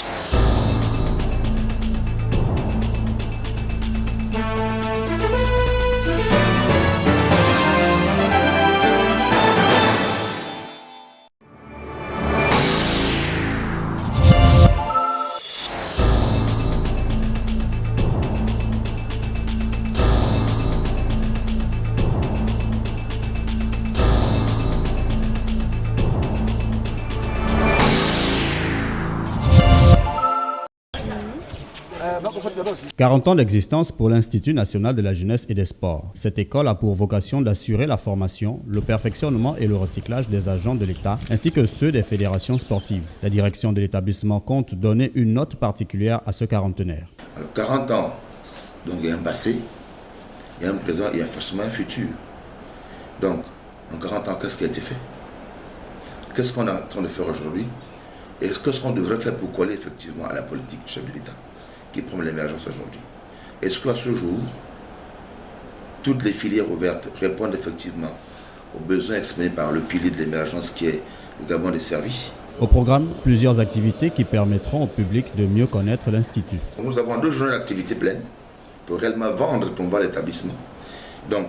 « 40 ans d'existence pour l'Institut national de la jeunesse et des sports. Cette école a pour vocation d'assurer la formation, le perfectionnement et le recyclage des agents de l'État, ainsi que ceux des fédérations sportives. La direction de l'établissement compte donner une note particulière à ce quarantenaire. Alors 40 ans, donc il y a un passé, il y a un présent, il y a forcément un futur. Donc, en 40 ans, qu'est-ce qui a été fait? Qu'est-ce qu'on est en train de faire aujourd'hui? Et qu'est-ce qu'on devrait faire pour coller effectivement à la politique du chef de l'État qui promeut l'émergence aujourd'hui? Est-ce qu'à ce jour, toutes les filières ouvertes répondent effectivement aux besoins exprimés par le pilier de l'émergence qui est le Gabon des services? Au programme, plusieurs activités qui permettront au public de mieux connaître l'Institut. Nous avons 2 journées d'activité pleine pour réellement vendre et promouvoir l'établissement. Donc,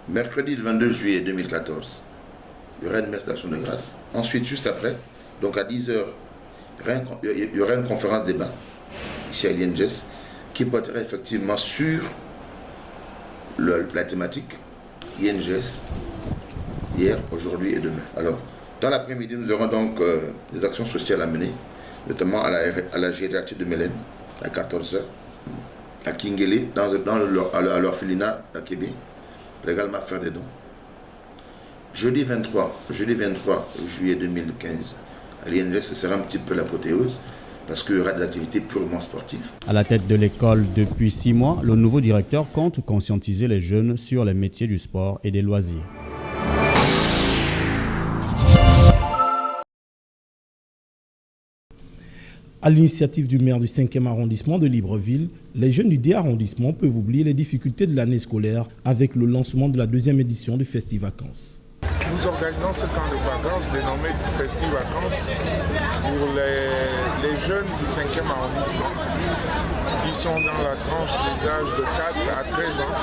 mercredi le 22 juillet 2014, il y aura une messe d'action de grâce. Ensuite, juste après, donc à 10h, il y aura une conférence débat ici à l'INGES qui portera effectivement sur la thématique INGES hier, aujourd'hui et demain. Alors, dans l'après-midi, nous aurons donc des actions sociales à mener, notamment à la gériatrie de Mélène, à 14h, à Kingele, à l'orphelinat à Kébé, pour également faire des dons. Jeudi 23 juillet 2015, à l'INGES, ce sera un petit peu l'apothéose, parce qu'il y aura des activités purement sportives. À la tête de l'école depuis 6 mois, le nouveau directeur compte conscientiser les jeunes sur les métiers du sport et des loisirs. À l'initiative du maire du 5e arrondissement de Libreville, les jeunes du D arrondissement peuvent oublier les difficultés de l'année scolaire avec le lancement de la 2e édition du Festi-Vacances. Nous organisons ce camp de vacances dénommé Festi-Vacances pour les jeunes du 5e arrondissement qui sont dans la tranche des âges de 4 à 13 ans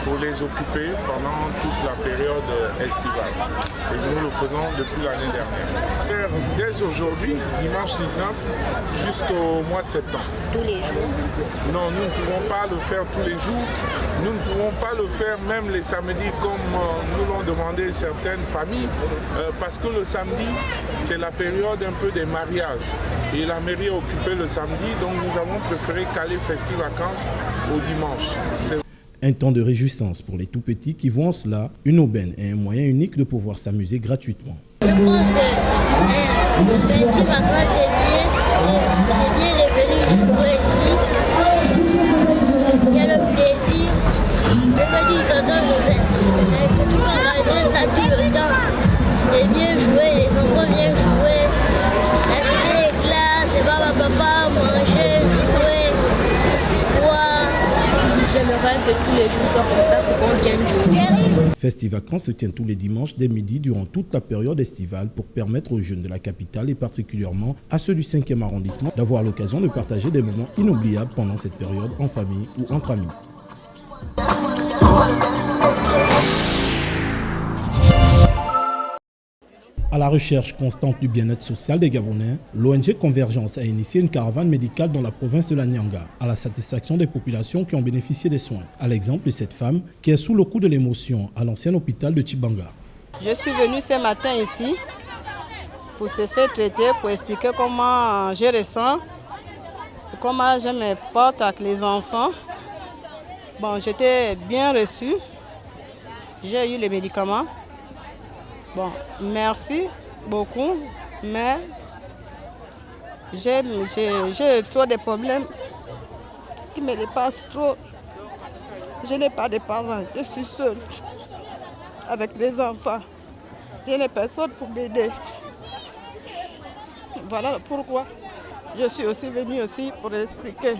pour les occuper pendant toute la période estivale. Et nous le faisons depuis l'année dernière. Dès aujourd'hui, dimanche 19 jusqu'au mois de septembre. Tous les jours? Non, nous ne pouvons pas le faire tous les jours. Nous ne pouvons pas le faire même les samedis comme nous l'ont demandé certaines familles parce que le samedi, c'est la période un peu des mariages. Et la mairie est occupée le samedi, donc nous avons préféré caler Festi-Vacances au dimanche. Un temps de réjouissance pour les tout-petits qui voient en cela une aubaine et un moyen unique de pouvoir s'amuser gratuitement. Je pense que le Festi-Vacances c'est bien de venir jouer ici. Il y a le plaisir. Je me dis, tonton Joseph, que tu peux organiser ça tout le temps. Et bien jouer, les enfants viennent jouer, acheter les glaces, et papa, manger, jouer, boire. J'aimerais que tous les jours soient comme ça pour qu'on vienne jouer. Festi-Vacances se tient tous les dimanches dès midi durant toute la période estivale pour permettre aux jeunes de la capitale et particulièrement à ceux du 5e arrondissement d'avoir l'occasion de partager des moments inoubliables pendant cette période en famille ou entre amis. À la recherche constante du bien-être social des Gabonais, l'ONG Convergence a initié une caravane médicale dans la province de la Nyanga, à la satisfaction des populations qui ont bénéficié des soins. À l'exemple de cette femme qui est sous le coup de l'émotion à l'ancien hôpital de Tchibanga. Je suis venue ce matin ici pour se faire traiter, pour expliquer comment je ressens, comment je me porte avec les enfants. Bon, j'étais bien reçue, j'ai eu les médicaments. Bon, merci beaucoup, mais j'ai trop de problèmes qui me dépassent trop. Je n'ai pas de parents, je suis seule avec des enfants. Je n'ai personne pour m'aider. Voilà pourquoi je suis aussi venue aussi pour expliquer.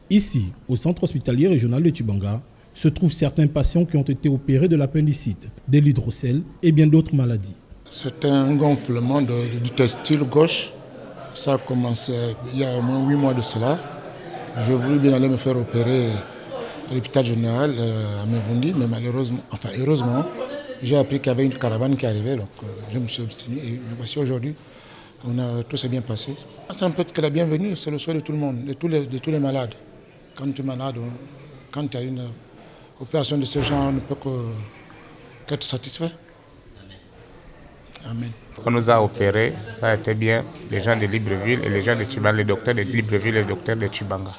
Ici, au centre hospitalier régional de Tchibanga, se trouvent certains patients qui ont été opérés de l'appendicite, de l'hydrocèle et bien d'autres maladies. C'est un gonflement du testicule gauche. Ça a commencé il y a au moins 8 mois de cela. J'ai voulu bien aller me faire opérer à l'hôpital général à Mevundi, mais malheureusement, enfin heureusement, j'ai appris qu'il y avait une caravane qui arrivait, donc je me suis obstiné et voici aujourd'hui, tout s'est bien passé. C'est un peu que la bienvenue, c'est le souhait de tout le monde, de tous les malades. Quand tu es malade, quand tu as une opération de ce genre, on ne peut qu'être satisfait. Amen. On nous a opérés, ça a été bien, les gens de Libreville et les gens de Tchibanga, les docteurs de Libreville et les docteurs de Tchibanga.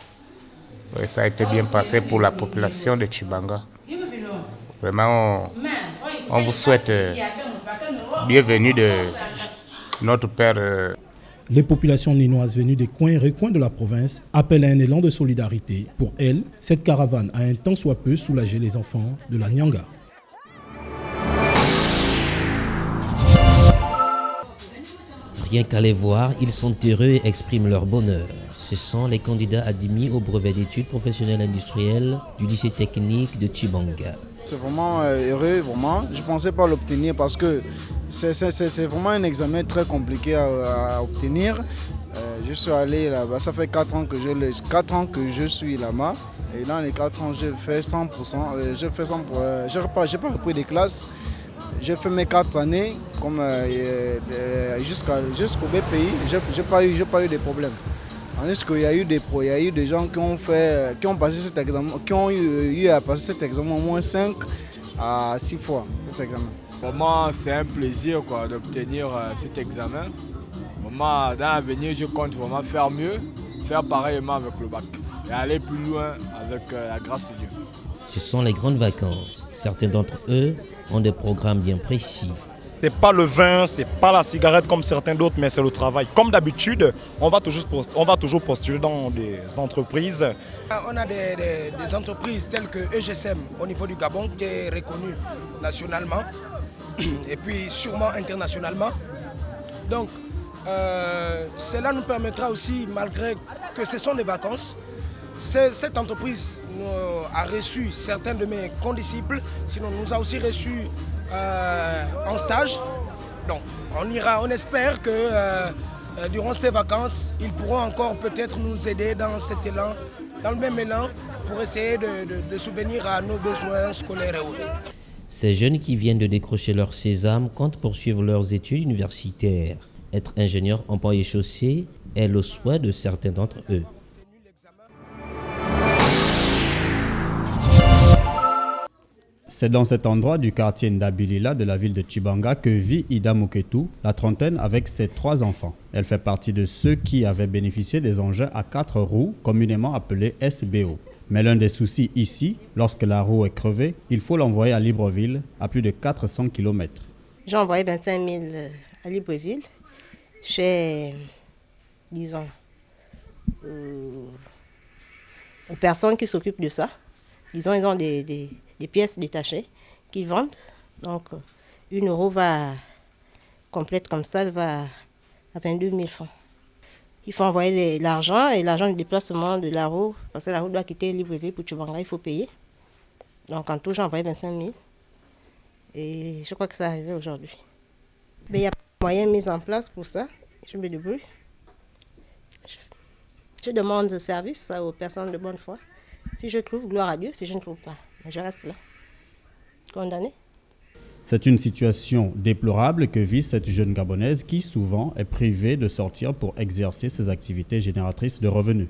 Et ça a été bien passé pour la population de Tchibanga. Vraiment, on vous souhaite bienvenue de notre Père. Les populations ninoises venues des coins et recoins de la province appellent à un élan de solidarité. Pour elles, cette caravane a un tant soit peu soulagé les enfants de la Nyanga. Rien qu'à les voir, ils sont heureux et expriment leur bonheur. Ce sont les candidats admis au brevet d'études professionnelles industrielles du lycée technique de Tchibanga. C'est vraiment heureux, vraiment. Je ne pensais pas l'obtenir parce que c'est vraiment un examen très compliqué à obtenir. Je suis allé là-bas, ça fait 4 ans que je suis là-bas. Et dans les 4 ans, j'ai fait 100%. Je n'ai pas repris des classes. J'ai fait mes 4 années comme jusqu'au BPI. J'ai pas eu de problème. Tandis qu'il y a eu des gens qui ont passé cet examen, qui ont eu à passer cet examen au moins 5 à 6 fois cet examen. Pour moi, c'est un plaisir d'obtenir cet examen. Vraiment, dans l'avenir, je compte vraiment faire mieux, faire pareillement avec le bac et aller plus loin avec la grâce de Dieu. Ce sont les grandes vacances. Certains d'entre eux ont des programmes bien précis. C'est pas le vin, c'est pas la cigarette comme certains d'autres, mais c'est le travail. Comme d'habitude, on va toujours postuler dans des entreprises. On a des entreprises telles que EGSM au niveau du Gabon qui est reconnu nationalement et puis sûrement internationalement. Donc cela nous permettra aussi, malgré que ce sont des vacances, cette entreprise a reçu certains de mes condisciples, sinon nous a aussi reçus en stage. Donc on espère que durant ces vacances, ils pourront encore peut-être nous aider dans cet élan, dans le même élan, pour essayer de subvenir à nos besoins scolaires et autres. Ces jeunes qui viennent de décrocher leur sésame comptent poursuivre leurs études universitaires. Être ingénieur en pont et chaussée est le souhait de certains d'entre eux. C'est dans cet endroit du quartier Ndabilila de la ville de Tchibanga que vit Ida Muketu, la trentaine, avec ses 3 enfants. Elle fait partie de ceux qui avaient bénéficié des engins à 4 roues, communément appelés SBO. Mais l'un des soucis ici, lorsque la roue est crevée, il faut l'envoyer à Libreville, à plus de 400 km. J'ai envoyé 25 000 à Libreville, chez, disons, aux personnes qui s'occupent de ça. Disons, ils ont des pièces détachées qu'ils vendent. Donc, une roue va complète comme ça, elle va à 22 000 francs. Il faut envoyer l'argent et l'argent du déplacement de la roue, parce que la roue doit quitter Libreville pour Tchibanga, il faut payer. Donc, en tout, j'ai envoyé 25 000. Et je crois que ça arrivé aujourd'hui. Mais il y a moyen mis en place pour ça. Je me débrouille. Je demande service aux personnes de bonne foi. Si je trouve, gloire à Dieu. Si je ne trouve pas, je reste là, condamné. C'est une situation déplorable que vit cette jeune Gabonaise qui souvent est privée de sortir pour exercer ses activités génératrices de revenus.